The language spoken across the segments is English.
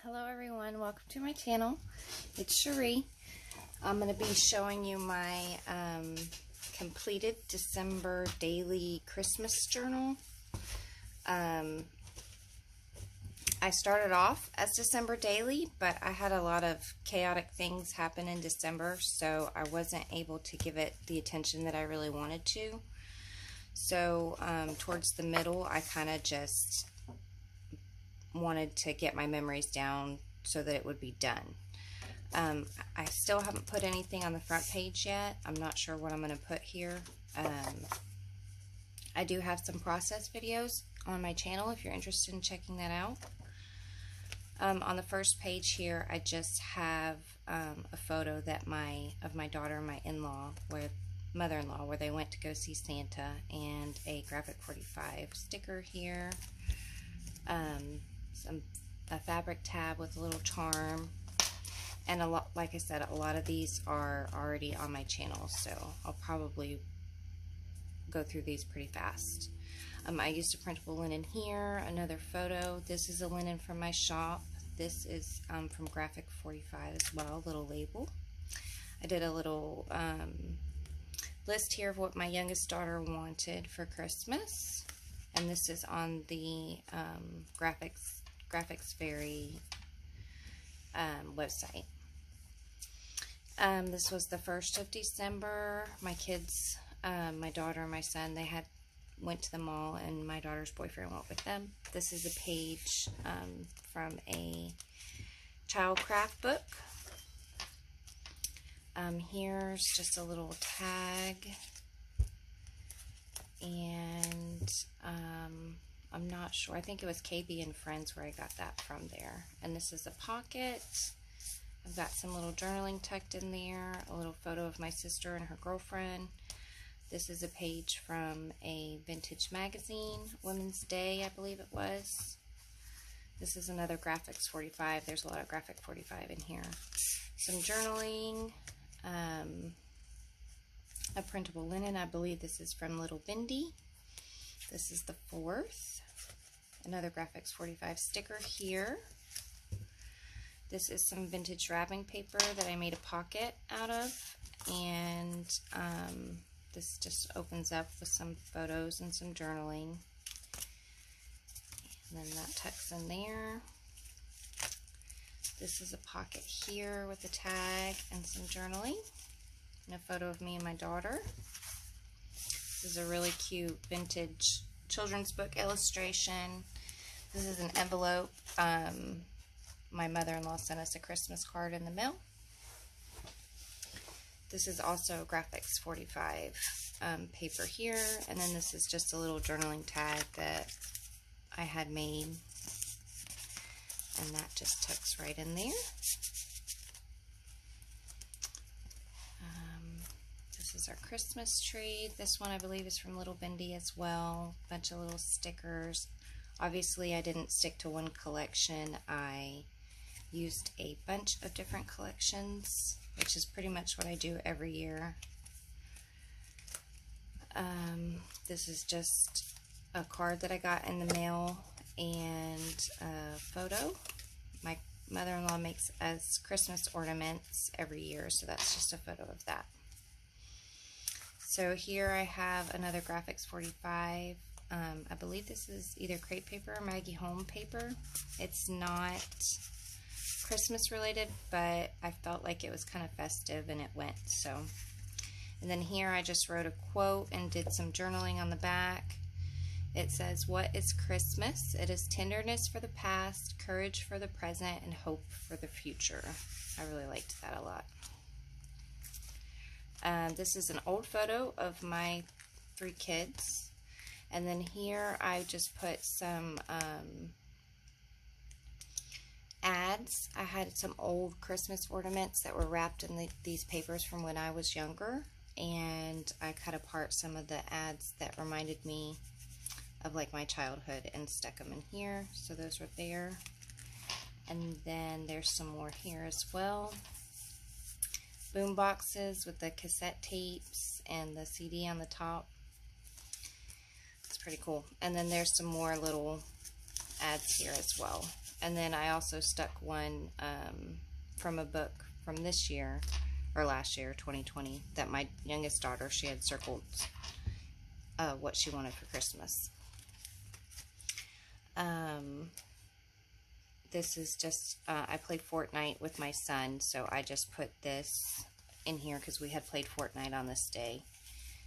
Hello everyone, welcome to my channel. It's Cherie. I'm going to be showing you my completed December daily Christmas journal. I started off as December daily, but I had a lot of chaotic things happen in December, so I wasn't able to give it the attention that I really wanted to. So towards the middle, I kind of just wanted to get my memories down so that it would be done. I still haven't put anything on the front page yet. I'm not sure what I'm going to put here. I do have some process videos on my channel if you're interested in checking that out. On the first page here, I just have a photo that of my daughter and my mother-in-law, where they went to go see Santa, and a Graphic 45 sticker here. A fabric tab with a little charm, and like I said, a lot of these are already on my channel, so I'll probably go through these pretty fast. I used a printable linen here, another photo. This is a linen from my shop. This is from Graphic 45 as well, little label. I did a little list here of what my youngest daughter wanted for Christmas, and this is on the Graphics Fairy website. This was the 1st of December. My kids, my daughter and my son, they went to the mall, and my daughter's boyfriend went with them. This is a page from a child craft book. Here's just a little tag, and I'm not sure. I think it was KB and Friends where I got that from there. And this is a pocket. I've got some little journaling tucked in there, a little photo of my sister and her girlfriend. This is a page from a vintage magazine, Women's Day, I believe it was. This is another Graphics 45. There's a lot of Graphic 45 in here. Some journaling, a printable linen. I believe this is from Little Bindi. This is the 4th. Another Graphics 45 sticker here. This is some vintage wrapping paper that I made a pocket out of, and this just opens up with some photos and some journaling. And then that tucks in there. This is a pocket here with a tag and some journaling, and a photo of me and my daughter. This is a really cute vintage children's book illustration. This is an envelope. My mother-in-law sent us a Christmas card in the mail. This is also Graphics 45 paper here, and then this is just a little journaling tag that I had made, and that just tucks right in there. This is our Christmas tree. This one I believe is from Little Bindi as well. Bunch of little stickers. Obviously I didn't stick to one collection. I used a bunch of different collections, which is pretty much what I do every year. This is just a card that I got in the mail and a photo. My mother-in-law makes us Christmas ornaments every year, so that's just a photo of that. So here I have another Graphics 45. I believe this is either crepe paper or Maggie Home paper. It's not Christmas related, but I felt like it was kind of festive and it went. So, and then here I just wrote a quote and did some journaling on the back. It says, "What is Christmas? It is tenderness for the past, courage for the present, and hope for the future." I really liked that a lot. This is an old photo of my 3 kids. And then here I just put some ads. I had some old Christmas ornaments that were wrapped in these papers from when I was younger. And I cut apart some of the ads that reminded me of like my childhood and stuck them in here. So those were there. And then there's some more here as well. Boom boxes with the cassette tapes and the CD on the top. It's pretty cool. And then there's some more little ads here as well. And then I also stuck one from a book from this year, or last year, 2020, that my youngest daughter, she had circled what she wanted for Christmas. This is just, I play Fortnite with my son, so I just put this in here because we had played Fortnite on this day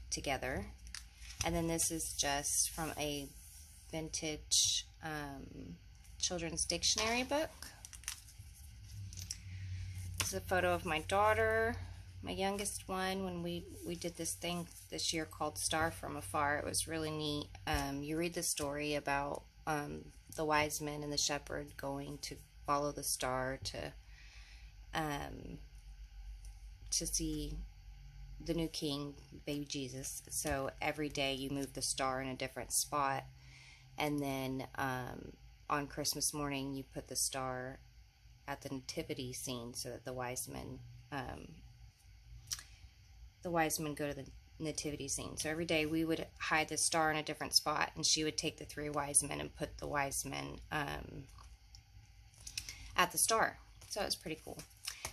together. And then this is just from a vintage children's dictionary book. This is a photo of my daughter, my youngest one, when we did this thing this year called Star from Afar. It was really neat. You read the story about the wise men and the shepherd going to follow the star to see the new king, baby Jesus. So every day you move the star in a different spot, and then on Christmas morning you put the star at the nativity scene so that the wise men go to the nativity scene. So every day we would hide the star in a different spot, and she would take the 3 wise men and put the wise men at the star. So it was pretty cool.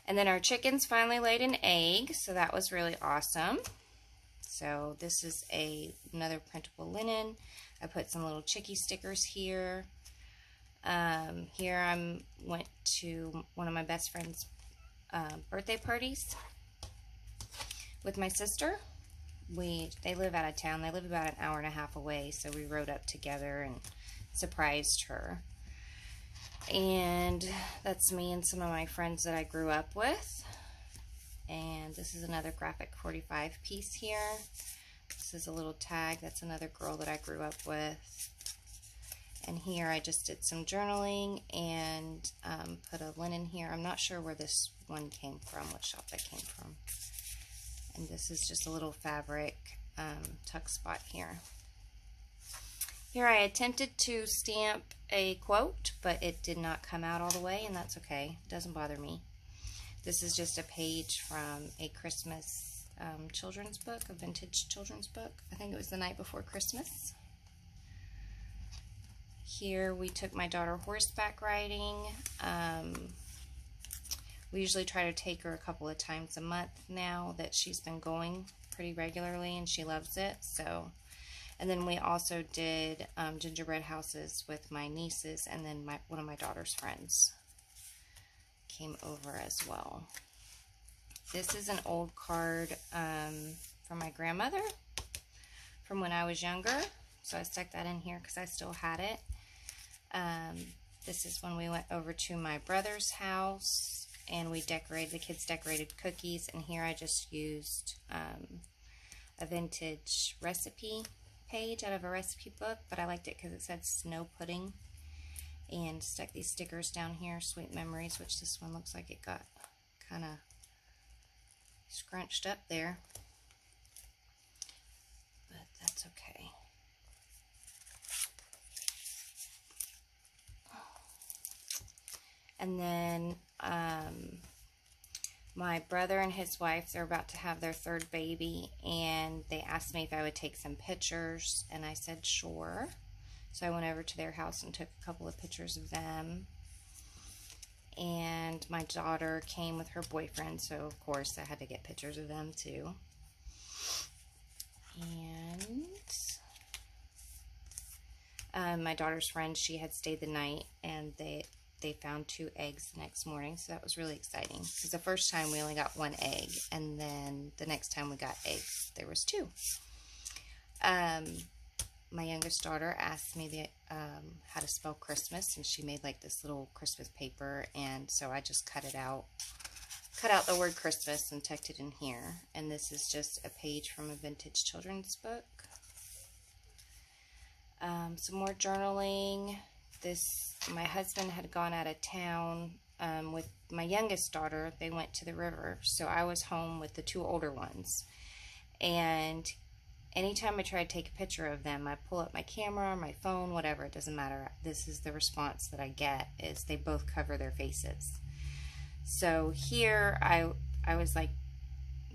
And then our chickens finally laid an egg, so that was really awesome. So this is another printable linen. I put some little chickie stickers here. Here I went to one of my best friend's birthday parties with my sister. They live out of town. They live about an hour and a half away, so we rode up together and surprised her. And that's me and some of my friends that I grew up with. And this is another graphic 45 piece here. This is a little tag. That's another girl that I grew up with. And here I just did some journaling and put a linen here. I'm not sure where this one came from, what shop that came from. And this is just a little fabric tuck spot here. Here I attempted to stamp a quote, but it did not come out all the way, and that's okay. It doesn't bother me. This is just a page from a Christmas children's book, a vintage children's book. I think it was The Night Before Christmas. Here we took my daughter horseback riding. We usually try to take her a couple of times a month now that she's been going pretty regularly, and she loves it. So, and then we also did gingerbread houses with my nieces, and then one of my daughter's friends came over as well. This is an old card from my grandmother from when I was younger, so I stuck that in here because I still had it. This is when we went over to my brother's house, and the kids decorated cookies, and here I just used a vintage recipe page out of a recipe book, but I liked it because it said snow pudding, and stuck these stickers down here, Sweet Memories, which this one looks like it got kind of scrunched up there, but that's okay. And then my brother and his wife, they're about to have their 3rd baby, and they asked me if I would take some pictures, and I said sure. So I went over to their house and took a couple of pictures of them. And my daughter came with her boyfriend, so of course I had to get pictures of them too. And my daughter's friend, she had stayed the night, and they found 2 eggs the next morning, so that was really exciting, because the first time we only got 1 egg, and then the next time we got eggs, there was 2. My youngest daughter asked me how to spell Christmas, and she made like this little Christmas paper, and so I just cut out the word Christmas and tucked it in here. And this is just a page from a vintage children's book. Some more journaling. My husband had gone out of town with my youngest daughter. They went to the river, so I was home with the 2 older ones. And anytime I try to take a picture of them, I pull up my camera, my phone, whatever, it doesn't matter. This is the response that I get, is they both cover their faces. So here I was like,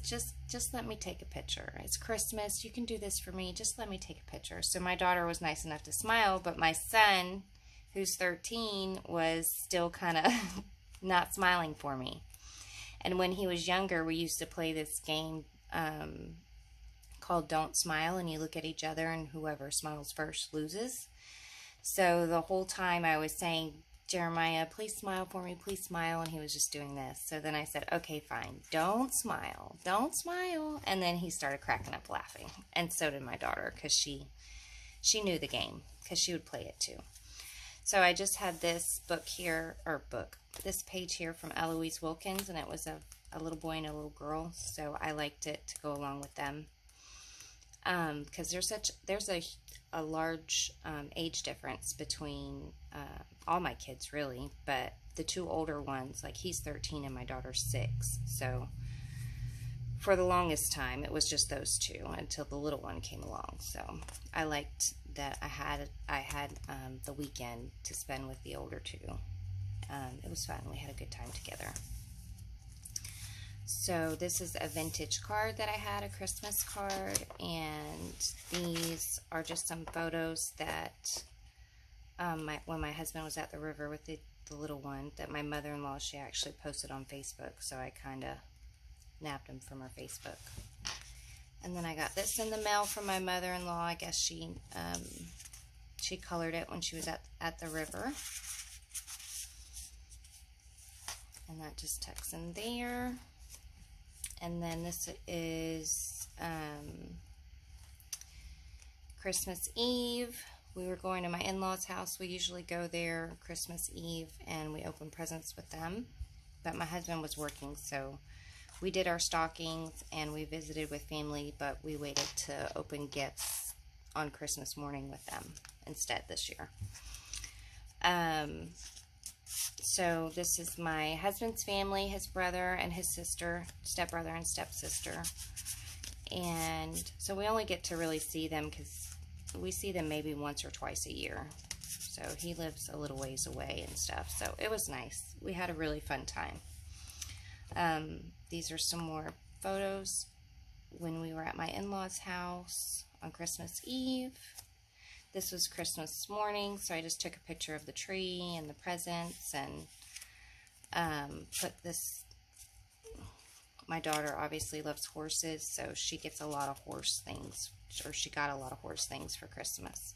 just let me take a picture. It's Christmas, you can do this for me, just let me take a picture. So my daughter was nice enough to smile, but my son who's 13, was still kind of not smiling for me. And when he was younger, we used to play this game called Don't Smile, and you look at each other, and whoever smiles first loses. So the whole time I was saying, Jeremiah, please smile for me, please smile, and he was just doing this. So then I said, okay, fine, don't smile, don't smile. And then he started cracking up laughing, and so did my daughter, because she knew the game, because she would play it too. So I just had this book here, this page here from Eloise Wilkins, and it was a little boy and a little girl, so I liked it to go along with them. Because there's a large age difference between all my kids, really, but the two older ones, like he's 13 and my daughter's 6, so for the longest time it was just those two until the little one came along. So I liked that I had the weekend to spend with the older two. It was fun. We had a good time together. So this is a vintage card that I had, a Christmas card, and these are just some photos that when my husband was at the river with the little one, that my mother-in-law, she actually posted on Facebook, so I kind of nabbed them from her Facebook. And then I got this in the mail from my mother-in-law. I guess she colored it when she was at the river. And that just tucks in there. And then this is Christmas Eve. We were going to my in-laws' house. We usually go there Christmas Eve and we open presents with them. But my husband was working, so we did our stockings and we visited with family, but we waited to open gifts on Christmas morning with them instead this year. So this is my husband's family, his brother and his sister, stepbrother and stepsister. And so we only get to really see them because we see them maybe once or twice a year. So he lives a little ways away and stuff. So it was nice. We had a really fun time. These are some more photos when we were at my in-laws' house on Christmas Eve. This was Christmas morning, so I just took a picture of the tree and the presents and put this. My daughter obviously loves horses, so she gets a lot of horse things, or she got a lot of horse things for Christmas.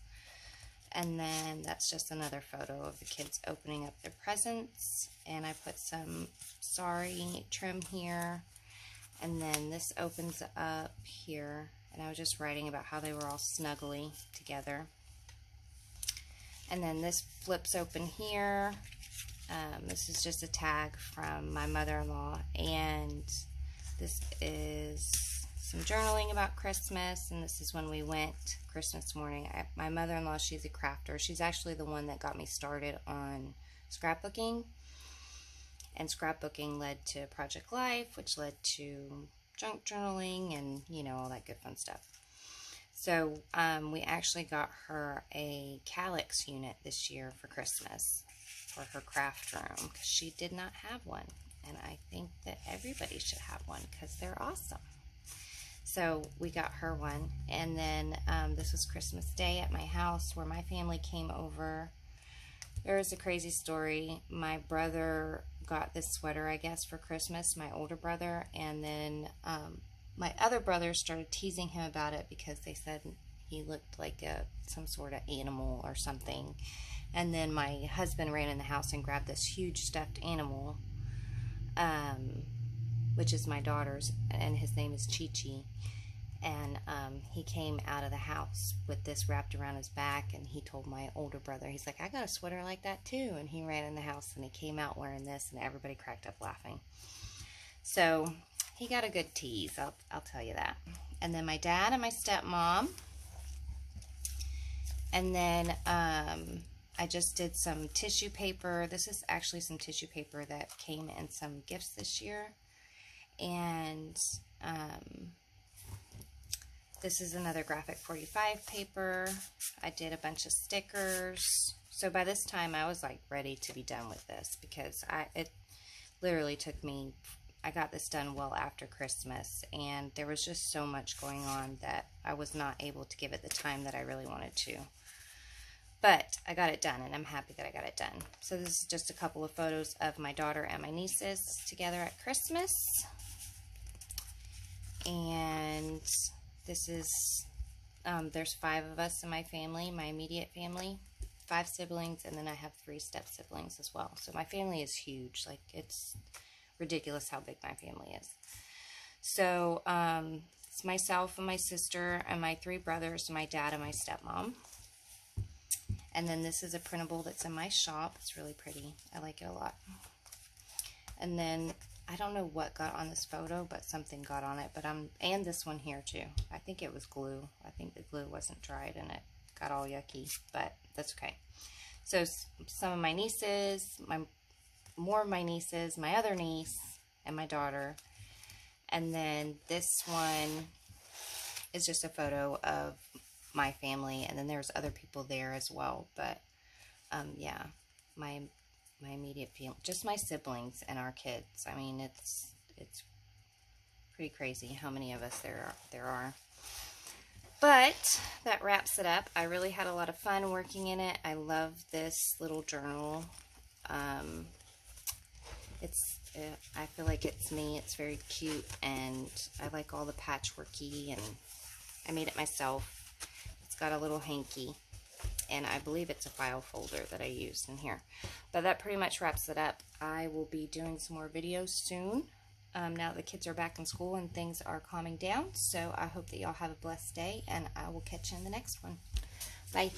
And then that's just another photo of the kids opening up their presents. And I put some sari trim here. And then this opens up here. And I was just writing about how they were all snuggly together. And then this flips open here. This is just a tag from my mother-in-law. And this is some journaling about Christmas, and this is when we went Christmas morning. My mother-in-law, she's a crafter. She's actually the one that got me started on scrapbooking, and scrapbooking led to Project Life, which led to junk journaling and, you know, all that good fun stuff. So we actually got her a Kallax unit this year for Christmas for her craft room, because she did not have one, and I think that everybody should have one because they're awesome. So we got her one, and then this was Christmas Day at my house where my family came over. There was a crazy story. My brother got this sweater, I guess, for Christmas, my older brother, and then my other brothers started teasing him about it because they said he looked like some sort of animal or something. And then my husband ran in the house and grabbed this huge stuffed animal, which is my daughter's, and his name is Chi-Chi. And he came out of the house with this wrapped around his back, and he told my older brother, he's like, I got a sweater like that too. And he ran in the house and he came out wearing this, and everybody cracked up laughing. So he got a good tease, I'll tell you that. And then my dad and my stepmom. And then I just did some tissue paper. This is actually some tissue paper that came in some gifts this year. And this is another Graphic 45 paper. I did a bunch of stickers. So by this time I was like ready to be done with this, because it literally took me, I got this done well after Christmas, and there was just so much going on that I was not able to give it the time that I really wanted to. But I got it done, and I'm happy that I got it done. So this is just a couple of photos of my daughter and my nieces together at Christmas. And this is, there's 5 of us in my family, my immediate family, 5 siblings, and then I have 3 step siblings as well. So my family is huge. Like, it's ridiculous how big my family is. So it's myself and my sister and my 3 brothers, my dad and my stepmom. And then this is a printable that's in my shop. It's really pretty. I like it a lot. And then I don't know what got on this photo, but something got on it. But and this one here too. I think it was glue. I think the glue wasn't dried and it got all yucky, but that's okay. So some of my nieces, more of my nieces, my other niece, and my daughter. And then this one is just a photo of my family, and then there's other people there as well. But yeah, my immediate family, just my siblings and our kids. I mean, it's pretty crazy how many of us there are. But that wraps it up. I really had a lot of fun working in it. I love this little journal. I feel like it's me. It's very cute, and I like all the patchworky, and I made it myself. It's got a little hanky, and I believe it's a file folder that I used in here. But that pretty much wraps it up. I will be doing some more videos soon. Now that the kids are back in school and things are calming down. So I hope that y'all have a blessed day, and I will catch you in the next one. Bye.